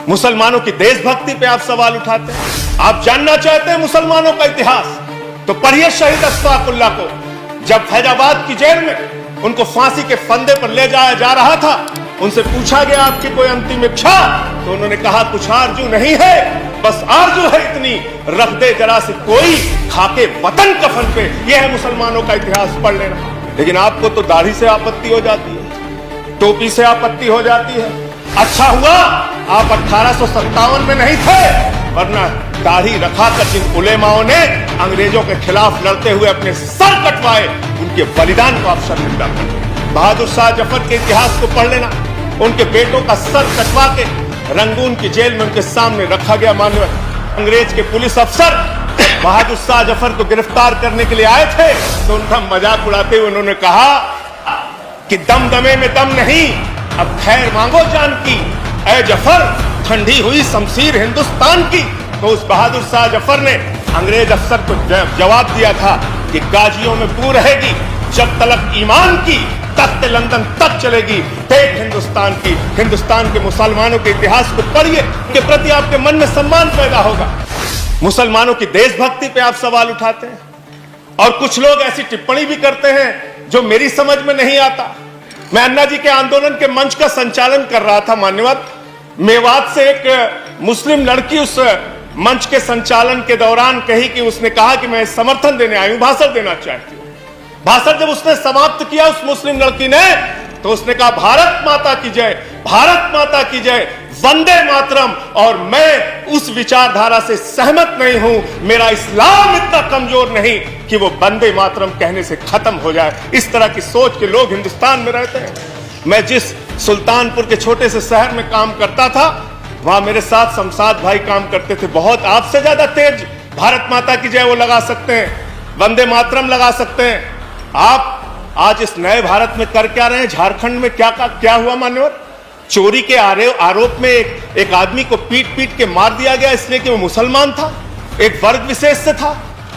मुसलमानों की देशभक्ति पे आप सवाल उठाते हैं। आप जानना चाहते हैं मुसलमानों का इतिहास, तो पढ़िए शहीद अशफाकुल्लाह को। जब फैजाबाद की जेल में उनको फांसी के फंदे पर ले जाया जा रहा था, उनसे पूछा गया आपकी कोई अंतिम इच्छा, तो उन्होंने कहा कुछ आरजू नहीं है, बस आरजू है इतनी, रख दे जरा से कोई खाके वतन कफन पे। यह है मुसलमानों का इतिहास, पढ़ लेना। लेकिन आपको तो दाढ़ी से आपत्ति हो जाती है, टोपी से आपत्ति हो जाती है। अच्छा हुआ आप 1857 में नहीं थे, वरना दाढ़ी रखा कर जिन उलेमाओं ने अंग्रेजों के खिलाफ लड़ते हुए अपने सर कटवाए, उनके बलिदान को आप शर्मिंदा कर। बहादुर शाह जफर के इतिहास को पढ़ लेना। उनके बेटों का सर कटवा के रंगून की जेल में उनके सामने रखा गया। माननीय अंग्रेज के पुलिस अफसर बहादुर शाह जफर को गिरफ्तार करने के लिए आए थे, तो उनका मजाक उड़ाते हुए उन्होंने कहा कि दमदमे में दम नहीं, अब खैर मांगो जान की, ऐ जफर ठंडी हुई शमशीर हिंदुस्तान की। तो उस बहादुर शाह जफर ने अंग्रेज अफसर को जवाब दिया था कि गाजियों में बू रहेगी, जब तलक ईमान की तख्त लंदन तक चलेगी, देख हिंदुस्तान की। हिंदुस्तान के मुसलमानों के इतिहास को पढ़िए, के प्रति आपके मन में सम्मान पैदा होगा। मुसलमानों की देशभक्ति पे आप सवाल उठाते हैं, और कुछ लोग ऐसी टिप्पणी भी करते हैं जो मेरी समझ में नहीं आता। मैं अन्ना जी के आंदोलन के मंच का संचालन कर रहा था मान्यवर। मेवात से एक मुस्लिम लड़की उस मंच के संचालन के दौरान कही कि उसने कहा कि मैं समर्थन देने आई हूं, भाषण देना चाहती हूं। भाषण जब उसने समाप्त किया उस मुस्लिम लड़की ने, तो उसने कहा भारत माता की जय, भारत माता की जय, वंदे मातरम। और मैं उस विचारधारा से सहमत नहीं हूं। मेरा इस्लाम इतना कमजोर नहीं कि वो वंदे मातरम कहने से खत्म हो जाए। इस तरह की सोच के लोग हिंदुस्तान में रहते हैं। मैं जिस सुल्तानपुर के छोटे से शहर में काम करता था, वहां मेरे साथ शमशाद भाई काम करते थे। बहुत आपसे ज्यादा तेज भारत माता की जय वो लगा सकते हैं, वंदे मातरम लगा सकते हैं। आप आज इस नए भारत में कर क्या रहे हैं? झारखंड में क्या हुआ मान्यवर? चोरी के आरोप में एक आदमी को पीट पीट के मार दिया गया, इसलिए कि वो मुसलमान था, एक वर्ग विशेष से था।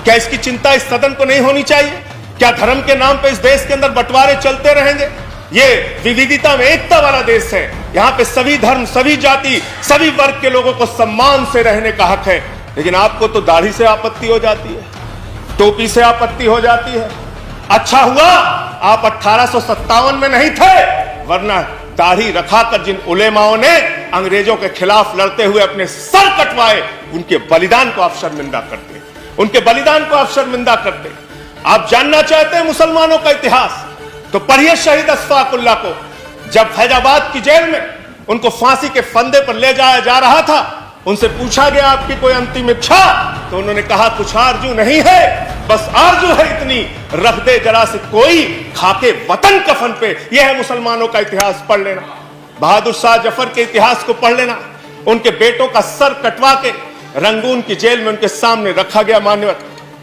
क्या इसकी चिंता इस सदन को नहीं होनी चाहिए? क्या धर्म के नाम पे इस देश के अंदर बंटवारे चलते रहेंगे? ये विविधता में एकता वाला देश है। यहाँ पे सभी धर्म, सभी जाति, सभी वर्ग के लोगों को सम्मान से रहने का हक है। लेकिन आपको तो दाढ़ी से आपत्ति हो जाती है, टोपी से आपत्ति हो जाती है। अच्छा हुआ आप 1857 में नहीं थे, वरना दाढ़ी रखा कर जिन उलेमाओं ने अंग्रेजों के खिलाफ लड़ते हुए अपने सर कटवाए, उनके बलिदान को आप शर्मिंदा करते, उनके बलिदान को आप शर्मिंदा करते। आप जानना चाहते हैं मुसलमानों का इतिहास, तो पढ़िए शहीद अशफाकुल्लाह को। जब फैजाबाद की जेल में उनको फांसी के फंदे पर ले जाया जा रहा था, उनसे पूछा गया आपकी कोई अंतिम इच्छा, तो उन्होंने कहा कुछ आरजू नहीं है, बस आरजू है इतनी, रख दे जरा से कोई खाके वतन कफन पे। यह है मुसलमानों का इतिहास, पढ़ लेना। बहादुर शाह जफर के इतिहास को पढ़ लेना। उनके बेटों का सर कटवा के रंगून की जेल में उनके सामने रखा गया। मान्यवर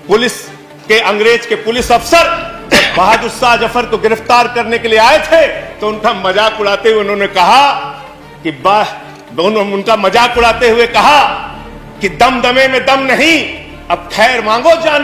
पुलिस के अंग्रेज के पुलिस अफसर बहादुर शाह जफर को गिरफ्तार करने के लिए आए थे, तो उनका मजाक उड़ाते हुए उन्होंने कहा कि उनका मजाक उड़ाते हुए कहा कि दमदमे में दम नहीं, अब खैर मांगो जान